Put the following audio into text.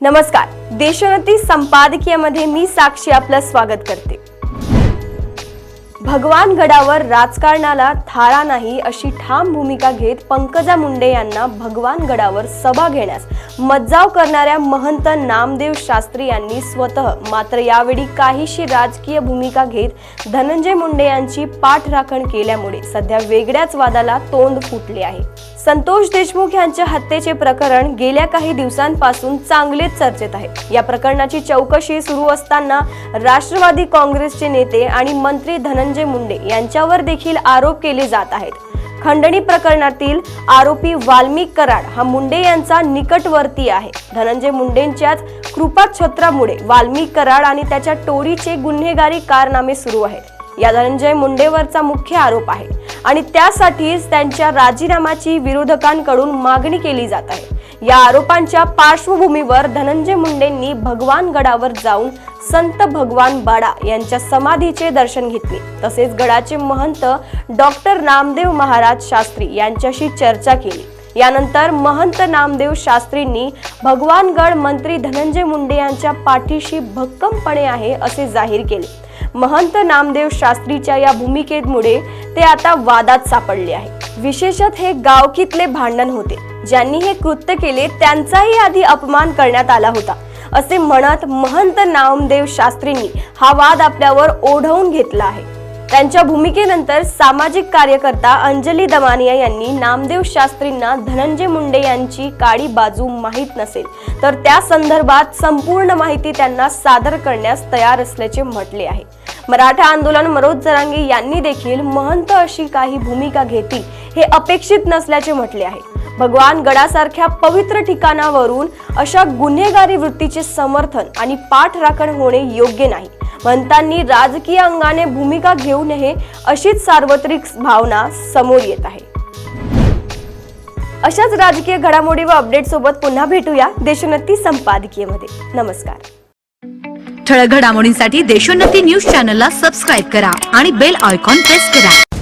नमस्कार, देशोन्नती संपादकीयमध्ये मी साक्षी आपलं स्वागत करते। भगवान गडावर राजकारणाला थारा नाही अशी ठाम भूमिका घेत पंकजा मुंडे यांना भगवान गडावर सभा घेण्यास मज्जाव करणाऱ्या महंत नामदेव शास्त्री यांनी स्वतः मात्र यावेळी काहीशी राजकीय भूमिका घेत धनंजय मुंडे यांची पाठराखण केल्यामुळे सध्या वेगळ्याच वादाला तोंड फुटले आहे। संतोष देशमुख यांच्या हत्येचे प्रकरण गेल्या काही दिवसांपासून चांगलेच चर्चेत आहे। या प्रकरणाची चौकशी सुरू असताना राष्ट्रवादी काँग्रेसचे नेते आणि मंत्री धनंजय मुंडे यांच्यावर देखील आरोप केले जात आहेत। खंडणी प्रकरणातील आरोपी वाल्मिक कराड हा मुंडे यांचा निकटवर्ती आहे। धनंजय मुंडेंच्याच कृपाछत्रामुळे वाल्मिक कराड आणि त्याच्या टोळीचे गुन्हेगारी कारनामे सुरू आहेत। या धनंजय मुंडेवरचा मुख्य आरोप आहे आणि त्यासाठीच त्यांच्या राजीनाम्याची विरोधकांकडून मागणी केली जात आहे। या आरोपांच्या पार्श्वभूमीवर धनंजय मुंडेंनी भगवान गडावर जाऊन संत भगवान बाडा यांच्या समाधीचे दर्शन घेतले। तसेच गडाचे महंत डॉक्टर नामदेव महाराज शास्त्री यांच्याशी चर्चा केली। यानंतर महंत नामदेव शास्त्रींनी भगवानगड मंत्री धनंजय मुंडे यांच्या पाठीशी भक्कमपणे आहे असे जाहीर केले। महंत नामदेव शास्त्रीच्या या भूमिकेमुळे ते आता वादात सापडले आहे। विशेषतः हे गावकीतले भांडण होते। ज्यांनी हे कृत्य केले त्यांचाही आधी अपमान करण्यात आला होता असे म्हणत महंत नामदेव शास्त्रींनी हा वाद आपल्यावर ओढवून घेतला आहे। त्यांच्या भूमिकेनंतर सामाजिक कार्यकर्ता अंजली दमानिया यांनी नामदेव शास्त्रींना धनंजय मुंडे यांची काळी बाजू माहीत नसेल तर त्या संदर्भात संपूर्ण माहिती त्यांना सादर करण्यास तयार असल्याचे म्हटले आहे। मराठा आंदोलन मनोज जरांगे यांनी देखील महंत अशी काही भूमिका घेतील हे अपेक्षित नसल्याचे म्हटले आहे। भगवान गडासारख्या पवित्र ठिकाणावरून अशा गुन्हेगारी वृत्तीचे समर्थन आणि पाठराखण होणे योग्य नाही। महंतांनी राजकीय अंगाने भूमिका घेऊ नये अशीच सार्वत्रिक भावना समोर येत आहे। अशाच राजकीय घडामोडी व अपडेट सोबत पुन्हा भेटूया देशोन्नती संपादकीयमध्ये। नमस्कार। ठळक घडामोडींसाठी देशोन्नती न्यूज चॅनलला सबस्क्राइब करा आणि बेल आयकॉन प्रेस करा।